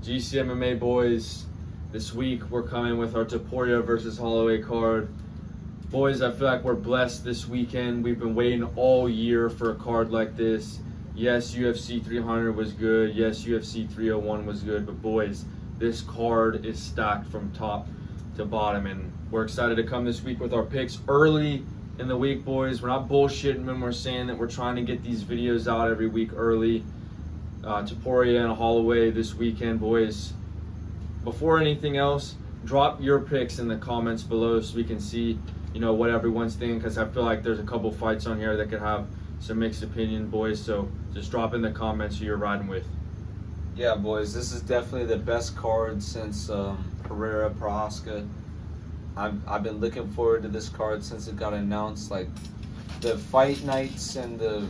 GCMMA boys, this week we're coming with our Topuria versus Holloway card. Boys, I feel like we're blessed this weekend. We've been waiting all year for a card like this. Yes, UFC 300 was good. Yes, UFC 301 was good. But boys, this card is stacked from top to bottom. And we're excited to come this week with our picks early in the week, boys. We're not bullshitting when we're saying that we're trying to get these videos out every week early. Topuria and Holloway this weekend, boys. Before anything else, drop your picks in the comments below so we can see, what everyone's thinking, because I feel like there's a couple fights on here that could have some mixed opinion, boys. So just drop in the comments who you're riding with. Yeah, boys, this is definitely the best card since Pereira Prohaska. I've been looking forward to this card since it got announced. Like, the fight nights and the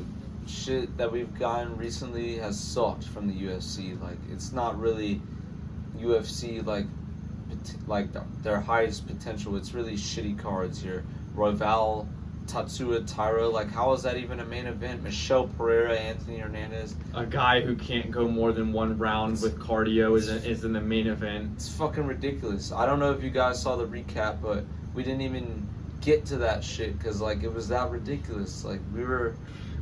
shit that we've gotten recently has sucked from the UFC. Like, it's not really UFC like their highest potential. It's really shitty cards here. Royval, Tatsuya Taira, like, how is that even a main event? Michelle Pereira, Anthony Hernandez. A guy who can't go more than one round with cardio is in the main event. It's fucking ridiculous. I don't know if you guys saw the recap, but we didn't even get to that shit because, like, it was that ridiculous. Like,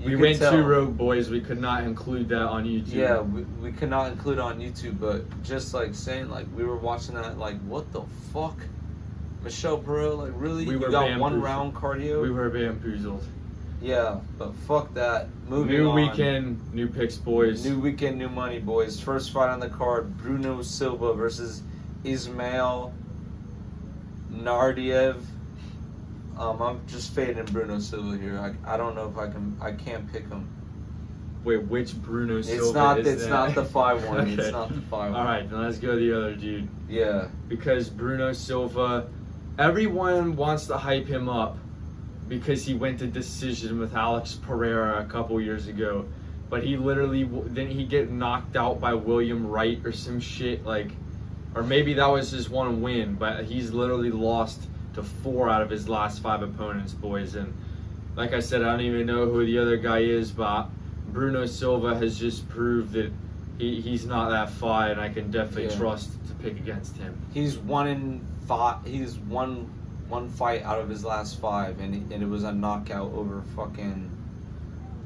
we went too rogue, boys. We could not include that on YouTube. Yeah, we could not include it on YouTube, but just like saying, like, we were watching that, like, what the fuck? Michelle Pereira, like, really? You got one round cardio? We were bamboozled. Yeah, but fuck that. Moving on. New weekend, new picks, boys. New weekend, new money, boys. First fight on the card, Bruno Silva versus Ismail Nardiev. I'm just fading Bruno Silva here. I don't know if I can't pick him. Wait, which Bruno Silva It's not the 5-1. Okay. It's not the 5-1. All right, then let's go the other dude. Yeah. Because Bruno Silva, everyone wants to hype him up because he went to decision with Alex Pereira a couple years ago. But he literally, didn't he get knocked out by William Wright or some shit? Like, or maybe that was his one win, but he's literally lost to 4 out of his last 5 opponents, boys. And like I said, I don't even know who the other guy is, but Bruno Silva has just proved that he's not that fight, and I can definitely trust to pick against him. He's 1-5. He's won one fight out of his last 5, and it was a knockout over fucking,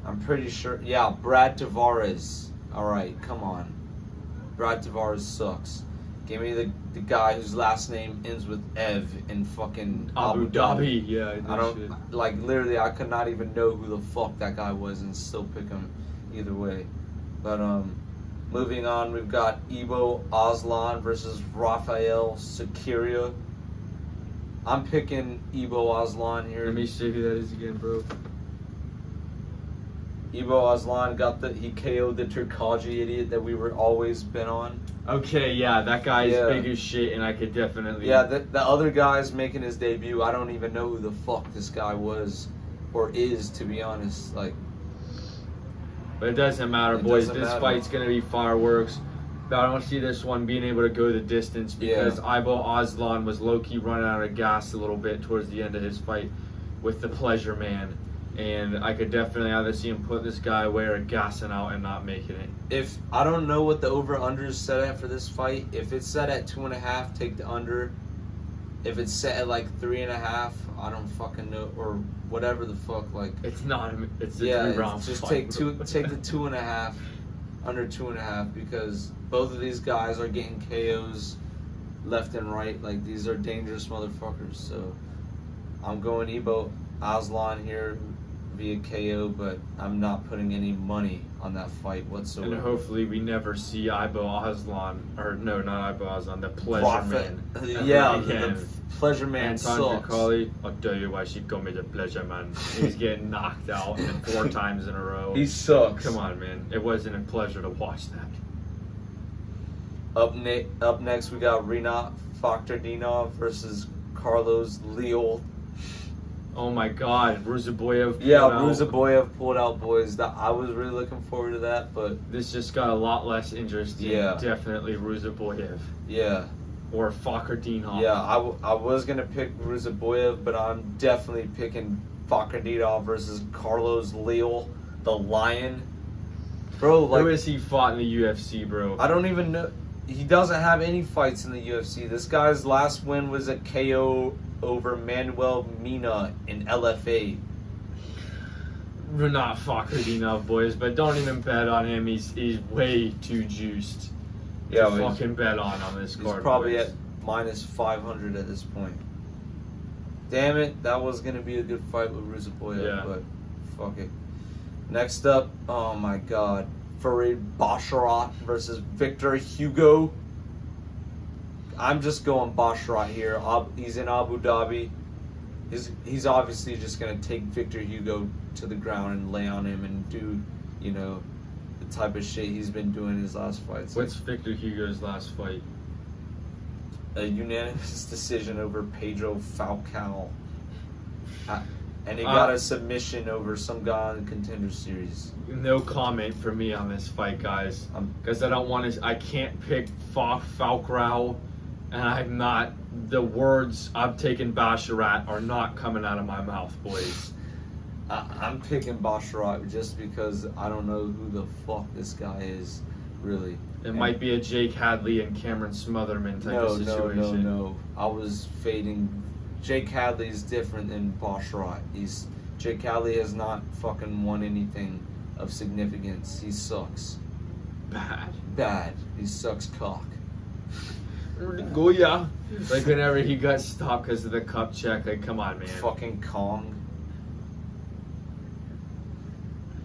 I'm pretty sure, yeah, Brad Tavares. All right, come on. Brad Tavares sucks. Give me the guy whose last name ends with Ev in fucking Abu Dhabi. Yeah, I don't like, literally, I could not even know who the fuck that guy was and still pick him either way. But moving on, we've got Ibo Aslan versus Rafael Sequeira. I'm picking Ibo Aslan here. Let me see who that is again, bro. Ibo Aslan he KO'd the Turkaji idiot that we were always been on. Okay, yeah, that guy is big as shit, and I could definitely... Yeah, the other guy's making his debut. I don't even know who the fuck this guy was or is, to be honest. Like, but it doesn't matter, boys. This fight's going to be fireworks. But I don't see this one being able to go the distance because Ibo Aslan was low-key running out of gas a little bit towards the end of his fight with the Pleasure Man. And I could definitely either see him put this guy away or gassing out and not making it. If I don't know what the over/under is set at for this fight. If it's set at 2.5, take the under. If it's set at like 3.5, I don't fucking know, or whatever the fuck. Like, it's not. It's a 3-round just fight. take the 2.5, under 2.5, because both of these guys are getting KOs left and right. Like, these are dangerous motherfuckers. So I'm going Ibo Aslan here via KO, but I'm not putting any money on that fight whatsoever. And hopefully we never see Ibo Aslan, or no, not Ibo Aslan, the Pleasure Man. Yeah, the Pleasure Man Anton sucks. Kakali, I'll tell you why she called me the Pleasure Man. He's getting knocked out 4 times in a row. He sucks. Come on, man. It wasn't a pleasure to watch that. Up next, we got Rinat Fakhtardinov versus Carlos Leal. Oh my God, Ruzaboyev. Ruzaboyev pulled out, boys. I was really looking forward to that, but this just got a lot less interesting. Yeah, definitely Ruzaboyev. Yeah, or Fakhtardinov. Yeah, I was gonna pick Ruzaboyev, but I'm definitely picking Fakhtardinov versus Carlos Leal, the Lion. Bro, like, who has he fought in the UFC, bro? I don't even know. he doesn't have any fights in the UFC. This guy's last win was a KO over Manuel Mina in LFA. We're not fucking enough, boys, but don't even bet on him. He's way too juiced to fucking bet on this card. He's probably boys. at minus 500 at this point. Damn it, that was going to be a good fight with Ruzapoya, but fuck it. Next up, oh my god, Farid Basharat versus Victor Hugo. I'm just going Basharat here. He's in Abu Dhabi. He's obviously just going to take Victor Hugo to the ground and lay on him and do, you know, the type of shit he's been doing in his last fights. What's Victor Hugo's last fight? A unanimous decision over Pedro Falcao. And he got a submission over some guy in the Contender Series. No comment for me on this fight, guys. Because I can't pick Falcao, and I'm not, the words I'm taking Basharat are not coming out of my mouth, boys. I'm picking Basharat just because I don't know who the fuck this guy is, really. It might be a Jake Hadley and Cameron Smotherman type of situation. No. I was fading. Jake Hadley is different than Basharat. Jake Hadley has not fucking won anything of significance. He sucks. Bad. He sucks cock. Go yeah. Like whenever he got stopped because of the cup check, like come on, man. Fucking Kong.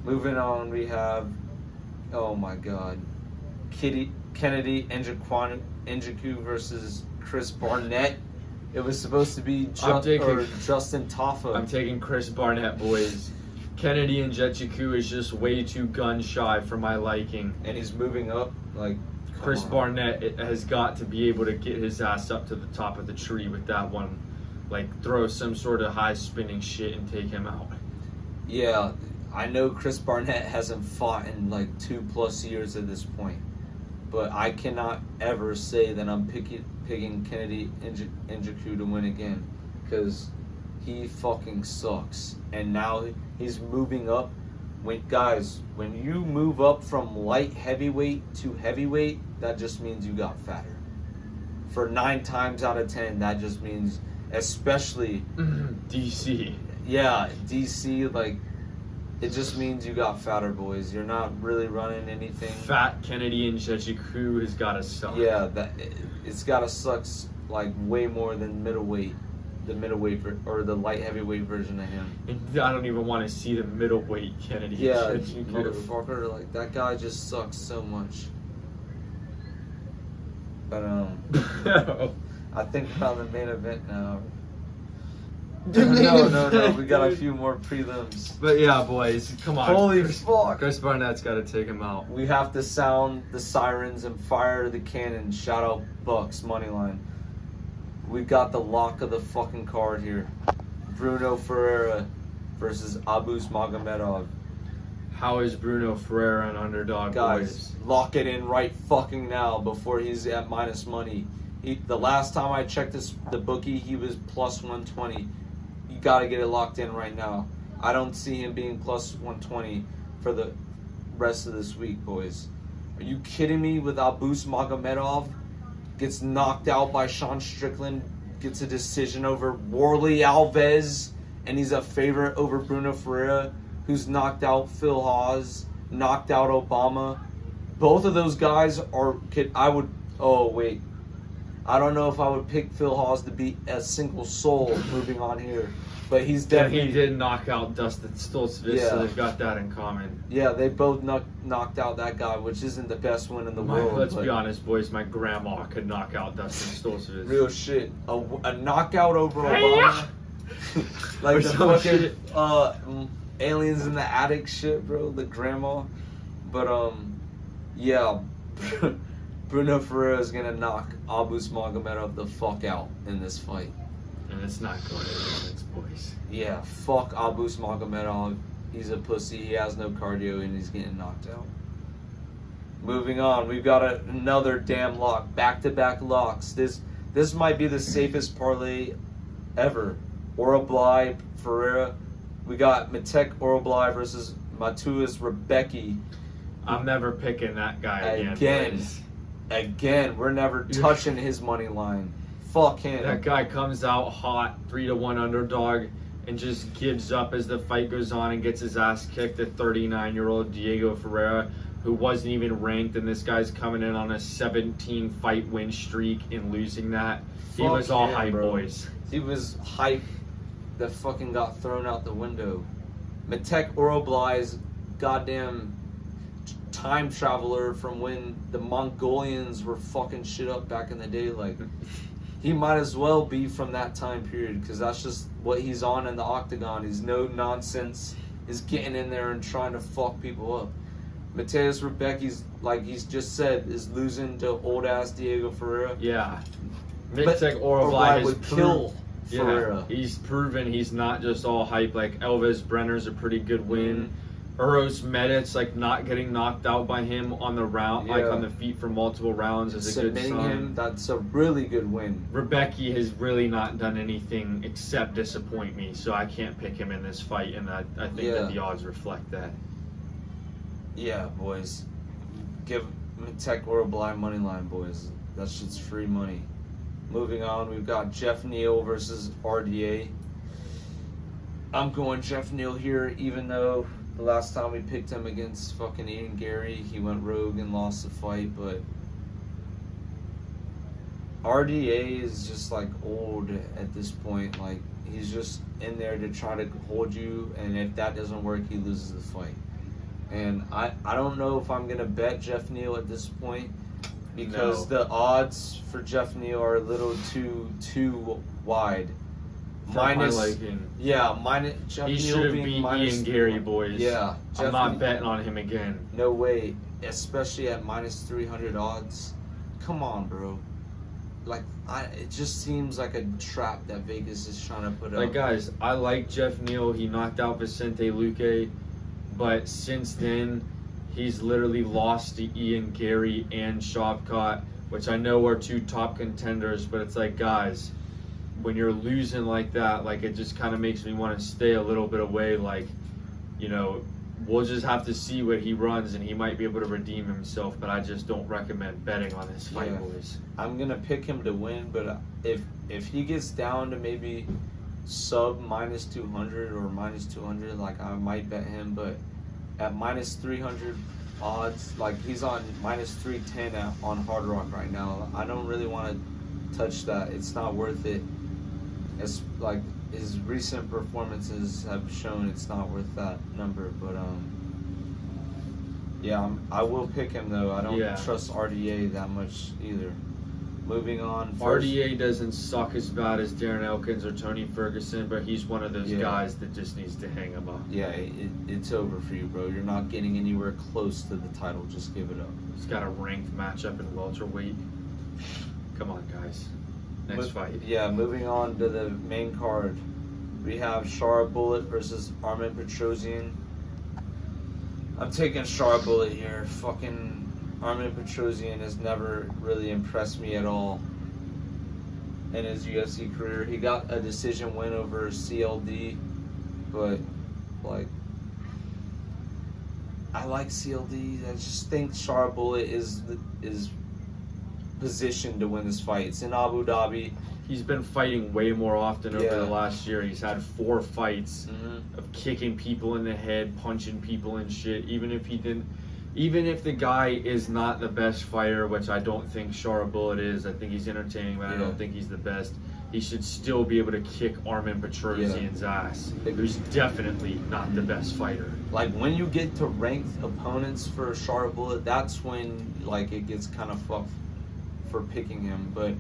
Moving on, we have, oh my god, Kennedy Njoku versus Chris Barnett. It was supposed to be Justin Tafa. I'm taking Chris Barnett, boys. Kennedy Njoku is just way too gun shy for my liking. And he's moving up, like, Chris Barnett has got to be able to get his ass up to the top of the tree with that one. Like, throw some sort of high spinning shit and take him out. Yeah, I know Chris Barnett hasn't fought in like 2+ years at this point, but I cannot ever say that I'm picking Kennedy Njoku to win again, because he fucking sucks. And now he's moving up. When you move up from light heavyweight to heavyweight, that just means you got fatter. For 9 times out of 10, that just means, especially DC. Yeah, DC, like, it just means you got fatter, boys. You're not really running anything. Fat Kennedy Njoku has got to suck. Yeah, it's got to suck like way more than middleweight, the light heavyweight version of him. And I don't even want to see the middleweight Kennedy. Yeah, motherfucker, like that guy just sucks so much. But I think about the main event now. No. We got a few more prelims. But yeah, boys, come on. Holy fuck. Chris Barnett's got to take him out. We have to sound the sirens and fire the cannon. Shout out Bucks moneyline. We got the lock of the fucking card here. Bruno Ferreira versus Abus Magomedov. How is Bruno Ferreira an underdog, guys? Boys? Lock it in right fucking now before he's at minus money. The last time I checked the bookie, he was plus 120. You got to get it locked in right now. I don't see him being plus 120 for the rest of this week, boys. Are you kidding me? With Abus Magomedov gets knocked out by Sean Strickland, gets a decision over Warley Alves, and he's a favorite over Bruno Ferreira, who's knocked out Phil Hawes, knocked out Obama. Both of those guys are. I don't know if I would pick Phil Hawes to beat a single soul moving on here. But he's definitely... He did knock out Dustin Stoltzfus, yeah. So they've got that in common. Yeah, they both knocked out that guy, which isn't the best win in the world. Let's be honest, boys. My grandma could knock out Dustin Stoltzfus. Real shit. A knockout over Obama. Like the fucking aliens in the attic shit, bro. The grandma. But, yeah... Bruno Ferreira is going to knock Abus Magomedov the fuck out in this fight. And it's not going to happen, boys. Yeah, fuck Abus Magomedov. He's a pussy. He has no cardio and he's getting knocked out. Moving on, we've got another damn lock. Back-to-back locks. This might be the safest parlay ever. Oroblai Ferreira. We got Matek Oroblai versus Matuas Rebecki. I'm never picking that guy again. Again. Boys. Again, we're never touching his money line. Fuck him. That guy comes out hot, 3-1 underdog, and just gives up as the fight goes on and gets his ass kicked at 39-year-old Diego Ferreira, who wasn't even ranked, and this guy's coming in on a 17 fight win streak and losing that. He was all hype, bro. boys. He was hype that fucking got thrown out the window. Matek Oroblai's goddamn time traveler from when the Mongolians were fucking shit up back in the day. Like, he might as well be from that time period, because that's just what he's on in the octagon. He's no nonsense. He's getting in there and trying to fuck people up. Mateus Rebecki's, like he's just said, is losing to old ass Diego Ferreira. Yeah. Matek Oroblai would kill Ferreira. Yeah, he's proven he's not just all hype. Like, Elvis Brenner's a pretty good win. Uros Medic's, like, not getting knocked out by him on the round, like on the feet for multiple rounds is a good sign. Submitting him, that's a really good win. Rebecki has really not done anything except disappoint me, so I can't pick him in this fight, and I think that the odds reflect that. Yeah, boys. Give Matek Oroblai money line, boys. That shit's free money. Moving on, we've got Jeff Neal versus RDA. I'm going Jeff Neal here, even though the last time we picked him against fucking Ian Gary, he went rogue and lost the fight, but RDA is just like old at this point. Like, he's just in there to try to hold you, and if that doesn't work, he loses the fight. And I don't know if I'm gonna bet Jeff Neal at this point, because the odds for Jeff Neal are a little too wide. Minus Jeff he Neal should have being beat minus Ian Gary, boys. Yeah, I'm not betting on him again. No way, especially at minus 300 odds. Come on, bro. Like, it just seems like a trap that Vegas is trying to put up. Like, guys, I like Jeff Neal. He knocked out Vicente Luque, but since then, he's literally lost to Ian Gary and Shavkat, which I know are two top contenders, but it's like, guys, when you're losing like that, like, it just kind of makes me want to stay a little bit away. Like, you know, we'll just have to see what he runs, and he might be able to redeem himself, but I just don't recommend betting on this fight, boys. I'm going to pick him to win, but if he gets down to maybe sub minus 200 or minus 200, like, I might bet him, but at minus 300 odds, like, he's on minus 310 on Hard Rock right now. I don't really want to touch that. It's not worth it. It's like, his recent performances have shown it's not worth that number, but I will pick him though. I don't trust RDA that much either. Moving on. RDA doesn't suck as bad as Darren Elkins or Tony Ferguson, but he's one of those guys that just needs to hang him up. Yeah, it's over for you, bro. You're not getting anywhere close to the title. Just give it up. He's got a ranked matchup in welterweight. Come on, guys. Next fight. Yeah, moving on to the main card. We have Shara Bullet versus Armin Petrosian. I'm taking Shara Bullet here. Fucking Armin Petrosian has never really impressed me at all in his UFC career. He got a decision win over CLD, but, like, I like CLD. I just think Shara Bullet is positioned to win this fight. It's in Abu Dhabi. He's been fighting way more often over the last year. He's had 4 fights of kicking people in the head, punching people and shit. Even if the guy is not the best fighter, which I don't think Shara Bullet is, I think he's entertaining, but I don't think he's the best. He should still be able to kick Armin Petrosian's ass, who's definitely not the best fighter. Like, when you get to ranked opponents for Shara Bullet, that's when, like, it gets kind of fucked for picking him. But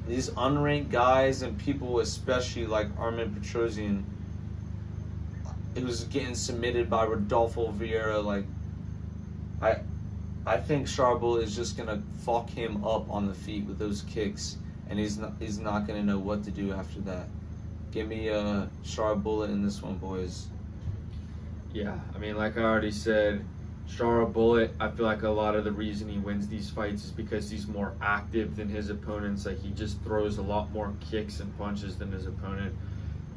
these unranked guys and people, especially like Armin Petrosian, who's getting submitted by Rodolfo Vieira, like, I think Shara Bullet is just gonna fuck him up on the feet with those kicks, and he's not gonna know what to do after that. Give me a Shara Bullet in this one, boys. Yeah, I mean, like I already said, Shara Bullet, I feel like a lot of the reason he wins these fights is because he's more active than his opponents. Like, he just throws a lot more kicks and punches than his opponent.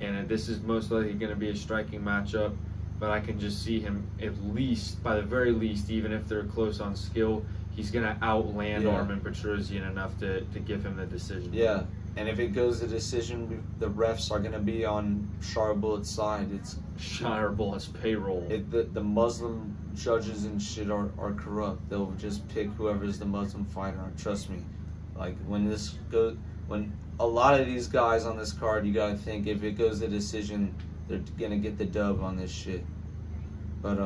And this is most likely going to be a striking matchup, but I can just see him, at least, by the very least, even if they're close on skill, he's gonna outland Armin Petrosyan enough to give him the decision. Yeah, and if it goes to decision, the refs are gonna be on Charbullet's side. It's Charbullet's payroll. The Muslim judges and shit are corrupt. They'll just pick whoever's the Muslim fighter. Trust me. Like when a lot of these guys on this card, you gotta think if it goes to decision, they're gonna get the dub on this shit. But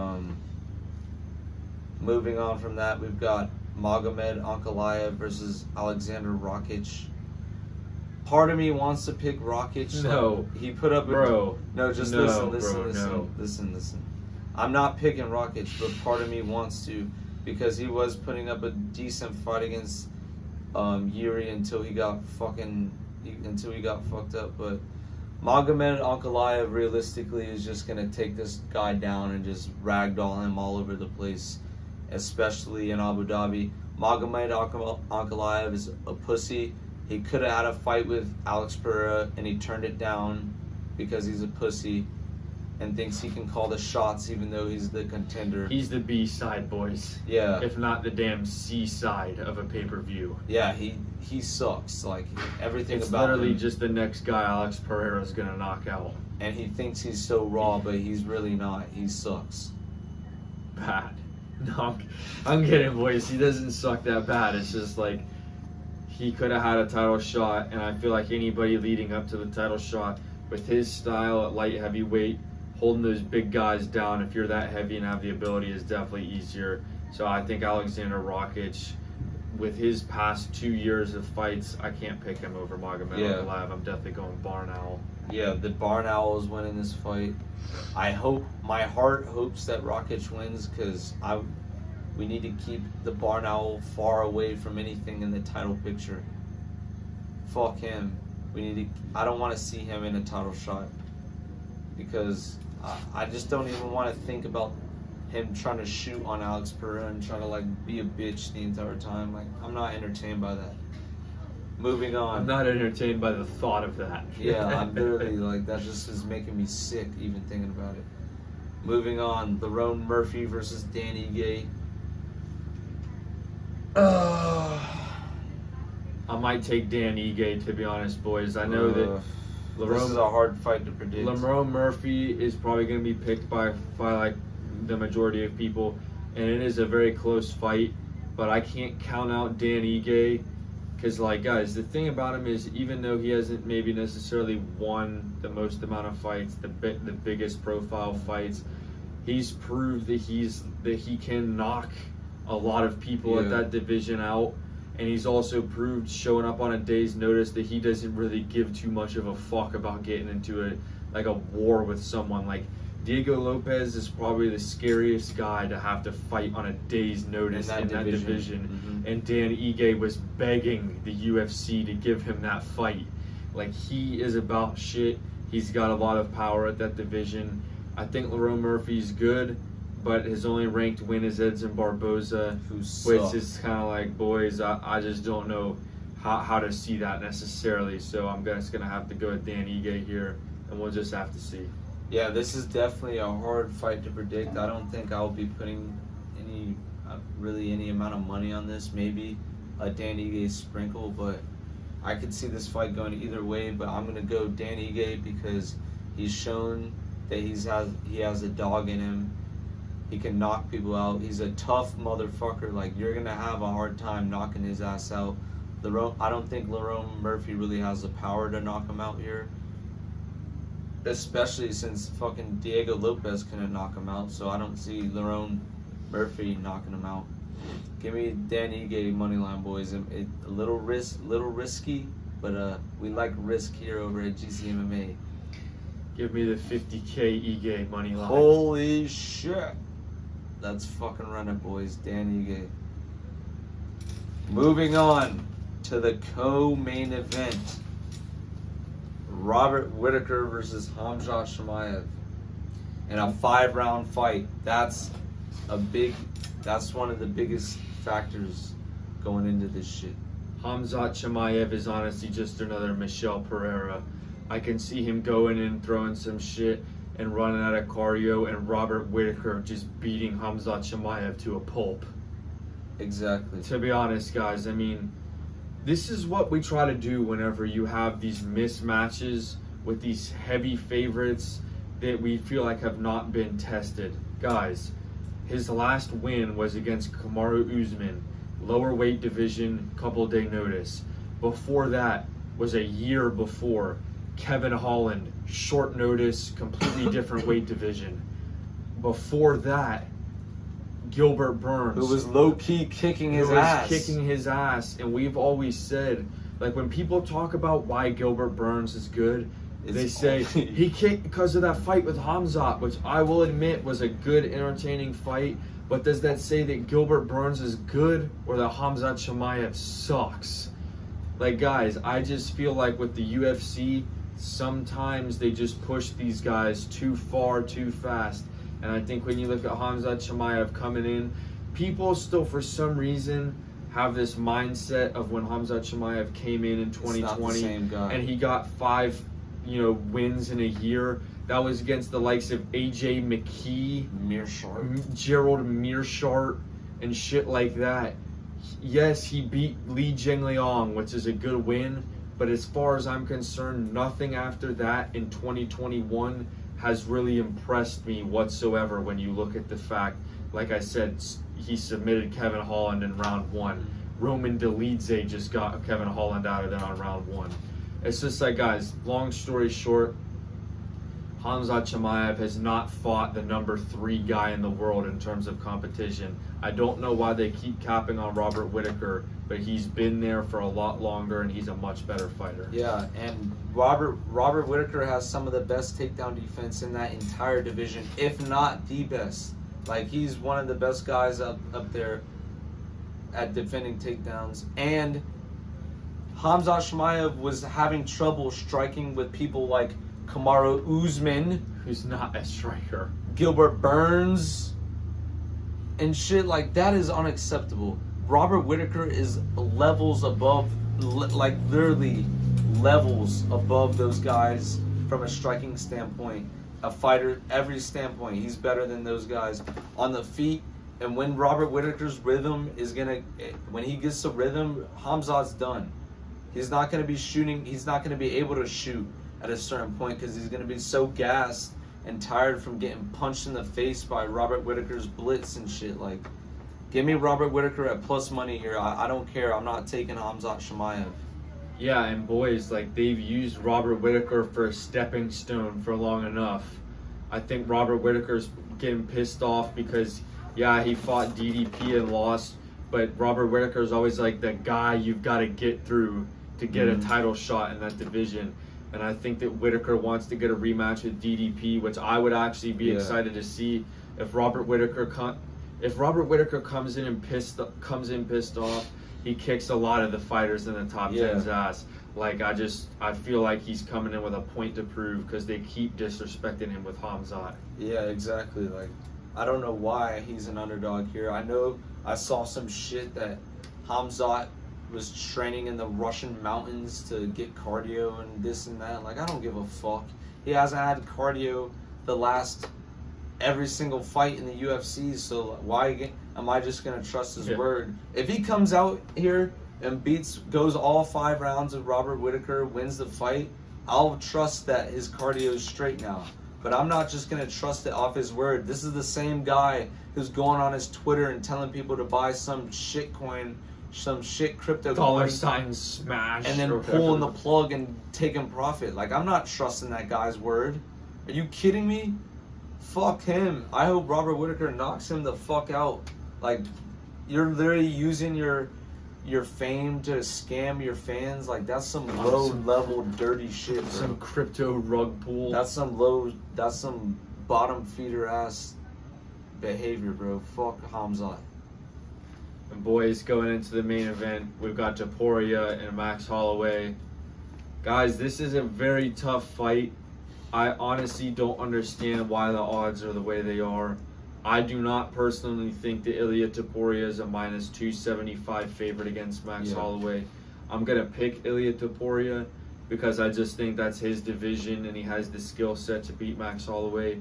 moving on from that, we've got Magomed Ankalaev versus Alexander Rakic. Part of me wants to pick Rakic. No, he put up bro. Listen. I'm not picking Rakic, but part of me wants to because he was putting up a decent fight against Yuri until he got fucked up. But Magomed Ankalaev realistically is just gonna take this guy down and just ragdoll him all over the place, especially in Abu Dhabi. Magomed Ankalaev is a pussy. He could have had a fight with Alex Pereira and he turned it down because he's a pussy and thinks he can call the shots even though he's the contender. He's the B side, boys. Yeah. If not the damn C side of a pay-per-view. Yeah, he sucks. Like everything it's about literally him. just the next guy Alex Pereira's gonna knock out. And he thinks he's so raw, but he's really not. He sucks. Bad. No, I'm kidding, boys. He doesn't suck that bad. It's just like he could have had a title shot, and I feel like anybody leading up to the title shot with his style at light heavyweight, holding those big guys down, if you're that heavy and have the ability, is definitely easier. So I think Alexander Rakic, with his past 2 years of fights, I can't pick him over Magomed Ankalaev. I'm definitely going Barn Owl. Yeah, the Barn Owl is winning this fight. My heart hopes that Rakic wins because we need to keep the Barn Owl far away from anything in the title picture. Fuck him. I don't want to see him in a title shot because I just don't even want to think about him trying to shoot on Alex Pereira and trying to like be a bitch the entire time. Like I'm not entertained by that. Moving on. I'm not entertained by the thought of that. Yeah, I'm literally like that just is making me sick even thinking about it. Moving on, Lerone Murphy versus Dan Ige. I might take Dan Ige, to be honest, boys. I know that this is a hard fight to predict. Lerone Murphy is probably going to be picked by like the majority of people, and it is a very close fight. But I can't count out Dan Ige because, like, guys, the thing about him is even though he hasn't maybe necessarily won the most amount of fights, the biggest profile fights, he's proved that he can knock a lot of people at that division out. And he's also proved, showing up on a day's notice, that he doesn't really give too much of a fuck about getting into a war with someone. Like, Diego Lopez is probably the scariest guy to have to fight on a day's notice in that division. And Dan Ige was begging the UFC to give him that fight. Like, he is about shit. He's got a lot of power at that division. I think Lerone Murphy's good, but his only ranked win is Edson Barboza, which is kind of like, boys, I just don't know how to see that necessarily. So I'm just going to have to go with Dan Ige here, and we'll just have to see. Yeah, this is definitely a hard fight to predict. I don't think I'll be putting any amount of money on this. Maybe a Dan Ige sprinkle, but I could see this fight going either way. But I'm going to go Dan Ige because he's shown that he has a dog in him. He can knock people out. He's a tough motherfucker. Like, you're going to have a hard time knocking his ass out. I don't think Lerone Murphy really has the power to knock him out here. Especially since fucking Diego Lopez couldn't knock him out. So I don't see Lerone Murphy knocking him out. Give me Dan Ige moneyline, boys. A little risky, but we like risk here over at GCMMA. Give me the 50K Ige moneyline. Holy shit. Let's fucking run it, boys. Dan Ige. Moving on to the co-main event. Robert Whittaker versus Khamzat Chimaev. In a 5-round fight. That's one of the biggest factors going into this shit. Khamzat Chimaev is honestly just another Michel Pereira. I can see him going in, throwing some shit, and running out of cardio, and Robert Whittaker just beating Khamzat Chimaev to a pulp. Exactly. To be honest, guys, I mean, this is what we try to do whenever you have these mismatches with these heavy favorites that we feel like have not been tested. Guys, his last win was against Kamaru Usman, lower weight division, couple day notice. Before that was a year before, Kevin Holland, short notice, completely different weight division. Before that, Gilbert Burns, who was low-key kicking his ass. And we've always said, like, when people talk about why Gilbert Burns is good, they say he kicked because of that fight with Hamzat, which I will admit was a good, entertaining fight. But does that say that Gilbert Burns is good or that Hamzat Chimaev sucks? Like, guys, I just feel like with the UFC, sometimes they just push these guys too far, too fast. And I think when you look at Hamzat Chimaev coming in, people still, for some reason, have this mindset of when Hamzat Chimaev came in 2020 and he got 5, wins in a year. That was against the likes of AJ McKee, Gerald Mearshart, and shit like that. Yes, he beat Li Jingliang, which is a good win, but as far as I'm concerned, nothing after that in 2021 has really impressed me whatsoever when you look at the fact, like I said, he submitted Kevin Holland in round 1. Roman Dolidze just got Kevin Holland out of there on round 1. It's just like, guys, long story short, Hamzat Chimaev has not fought the number 3 guy in the world in terms of competition. I don't know why they keep capping on Robert Whittaker, but he's been there for a lot longer and he's a much better fighter. Yeah, and Robert Whittaker has some of the best takedown defense in that entire division, if not the best. Like, he's one of the best guys up there at defending takedowns. And Hamzat Chimaev was having trouble striking with people like Kamaru Usman, who's not a striker, Gilbert Burns, and shit. Like, that is unacceptable. Robert Whittaker is levels above, like literally levels above those guys from a striking standpoint, a fighter, every standpoint. He's better than those guys on the feet. And when Robert Whittaker's rhythm when he gets the rhythm, Hamzat's done. He's not going to be shooting. He's not going to be able to shoot at a certain point because he's going to be so gassed and tired from getting punched in the face by Robert Whittaker's blitz and shit. Like, give me Robert Whittaker at plus money here. I don't care. I'm not taking Hamzat Chimaev. Yeah, and boys, like, they've used Robert Whittaker for a stepping stone for long enough. I think Robert Whittaker's getting pissed off because, yeah, he fought DDP and lost, but Robert Whittaker's always like the guy you've got to get through to get a title shot in that division. And I think that Whittaker wants to get a rematch with DDP, which I would actually be excited to see if Robert Whittaker comes in pissed off. He kicks a lot of the fighters in the top 10's ass. Like, I feel like he's coming in with a point to prove because they keep disrespecting him with Hamzat. Yeah, exactly. Like, I don't know why he's an underdog here. I know I saw some shit that Hamzat was training in the Russian mountains to get cardio and this and that. Like, I don't give a fuck. He hasn't had cardio every single fight in the UFC, so why am I just going to trust his word? If he comes out here and goes all 5 rounds of Robert Whittaker, wins the fight, I'll trust that his cardio is straight now. But I'm not just going to trust it off his word. This is the same guy who's going on his Twitter and telling people to buy some shit coin, some shit crypto $sign smash, and then pulling the plug and taking profit. Like, I'm not trusting that guy's word. Are you kidding me? Fuck him. I hope Robert Whittaker knocks him the fuck out. Like, you're literally using your fame to scam your fans. Like, that's some low level dirty shit, bro. Some crypto rug pull. That's some bottom feeder ass behavior, bro. Fuck Hamzat. And boys, going into the main event, we've got Topuria and Max Holloway. Guys, this is a very tough fight. I honestly don't understand why the odds are the way they are. I do not personally think that Ilia Topuria is a minus 275 favorite against Max Holloway. I'm going to pick Ilia Topuria because I just think that's his division and he has the skill set to beat Max Holloway.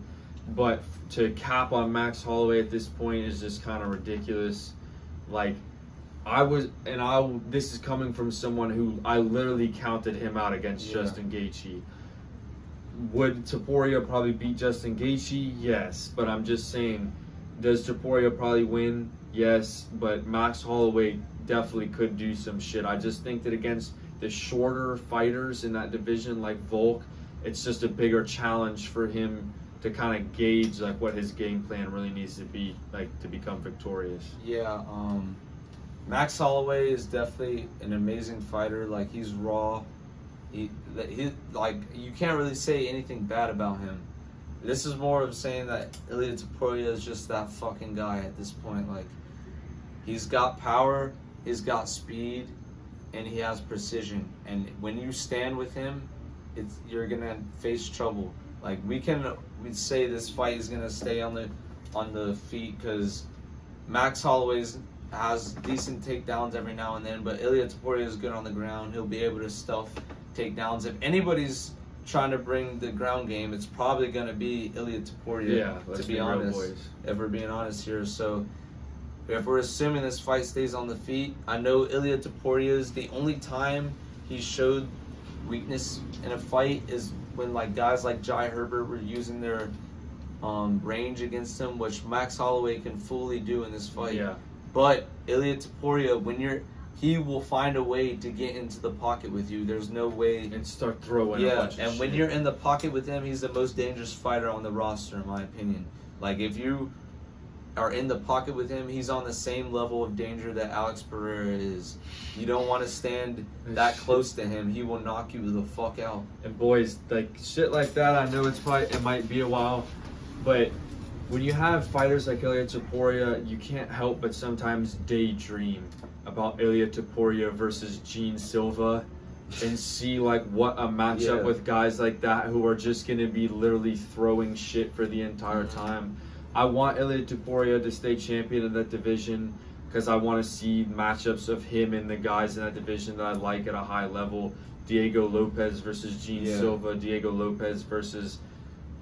But to cap on Max Holloway at this point is just kind of ridiculous. Like, This is coming from someone who I literally counted him out against Justin Gaethje. Would Topuria probably beat Justin Gaethje? Yes, but I'm just saying, does Topuria probably win? Yes, but Max Holloway definitely could do some shit. I just think that against the shorter fighters in that division like Volk, it's just a bigger challenge for him to kind of gauge like what his game plan really needs to be like to become victorious. Yeah, Max Holloway is definitely an amazing fighter. Like, he's raw. He like, you can't really say anything bad about him. This is more of saying that Ilia Topuria is just that fucking guy at this point. Like, he's got power, he's got speed, and he has precision. And when you stand with him, you're gonna face trouble. Like, we'd say this fight is gonna stay on the feet because Max Holloway has decent takedowns every now and then, but Ilia Topuria is good on the ground. He'll be able to stuff takedowns. If anybody's trying to bring the ground game, it's probably gonna be Ilia Topuria. Yeah, to be honest, if we're being honest here. So if we're assuming this fight stays on the feet, I know Ilia Topuria's the only time he showed weakness in a fight is when like guys like Jai Herbert were using their range against him, which Max Holloway can fully do in this fight. Yeah. But Ilia Topuria, he will find a way to get into the pocket with you. There's no way. And start throwing a bunch of and shit. when you're in the pocket with him, he's the most dangerous fighter on the roster, in my opinion. Like, if you are in the pocket with him, he's on the same level of danger that Alex Pereira is. You don't want to stand that close to him. He will knock you the fuck out. And boys, like shit like that, I know it might be a while, but when you have fighters like Ilia Topuria, you can't help but sometimes daydream about Ilia Topuria versus Gene Silva and see like what a matchup with guys like that who are just going to be literally throwing shit for the entire time. I want Ilia Topuria to stay champion in that division because I want to see matchups of him and the guys in that division that I like at a high level. Diego Lopez versus Gene Silva, Diego Lopez versus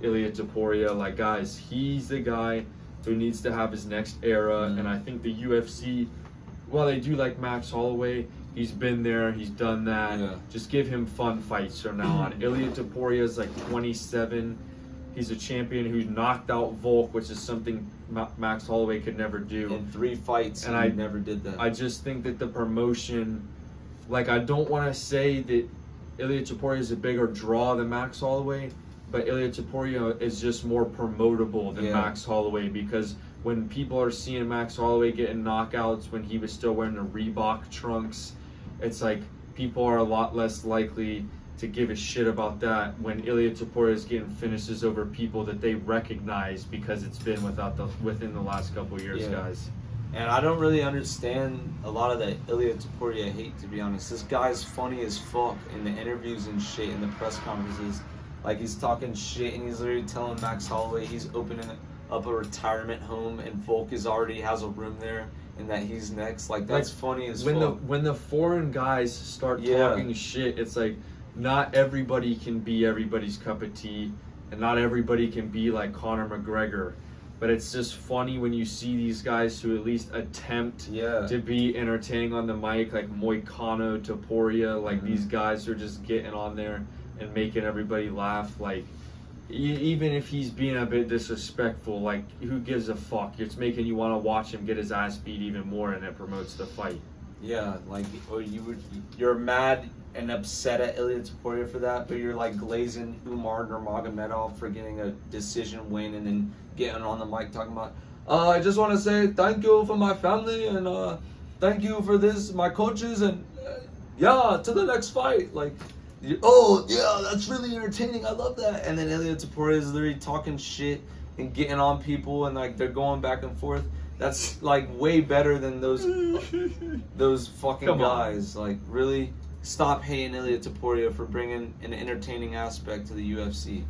Ilia Topuria. Like, guys, he's the guy who needs to have his next era. And I think the UFC, while they do like Max Holloway, he's been there, he's done that. Just give him fun fights from now on. Ilia Topuria is like 27. He's a champion who's knocked out Volk, which is something Max Holloway could never do. In 3 fights, and I never did that. I just think that the promotion, like, I don't want to say that Ilia Topuria is a bigger draw than Max Holloway, but Ilia Topuria is just more promotable than Max Holloway, because when people are seeing Max Holloway getting knockouts when he was still wearing the Reebok trunks, it's like people are a lot less likely to give a shit about that when Ilia Topuria is getting finishes over people that they recognize because it's been within the last couple of years, guys. And I don't really understand a lot of the Ilia Topuria hate, to be honest. This guy's funny as fuck in the interviews and shit, in the press conferences. Like, he's talking shit and he's literally telling Max Holloway he's opening up a retirement home and Volk already has a room there and that he's next. Like, that's funny as fuck. When the foreign guys start talking shit, it's like, not everybody can be everybody's cup of tea, and not everybody can be like Conor McGregor. But it's just funny when you see these guys who at least attempt to be entertaining on the mic, like Moicano, Topuria, like these guys who are just getting on there and making everybody laugh. Like, even if he's being a bit disrespectful, like, who gives a fuck? It's making you want to watch him get his ass beat even more, and it promotes the fight. Yeah, like, or you're mad and upset at Ilia Topuria for that, but you're like glazing Umar Nurmagomedov for getting a decision win and then getting on the mic talking about, I just want to say thank you for my family and thank you for this, my coaches, and to the next fight. Like, that's really entertaining, I love that. And then Ilia Topuria is literally talking shit and getting on people and like they're going back and forth. That's like way better than those fucking guys. Like, really stop hating Ilia Topuria for bringing an entertaining aspect to the UFC.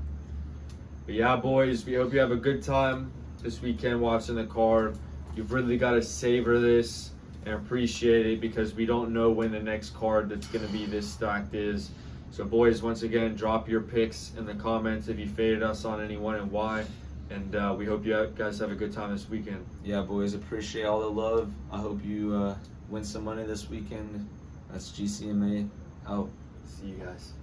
But yeah, boys, we hope you have a good time this weekend watching the card. You've really got to savor this and appreciate it because we don't know when the next card that's going to be this stacked is. So, boys, once again, drop your picks in the comments if you faded us on anyone and why. And we hope you guys have a good time this weekend. Yeah, boys, appreciate all the love. I hope you win some money this weekend. That's GCMA out. See you guys.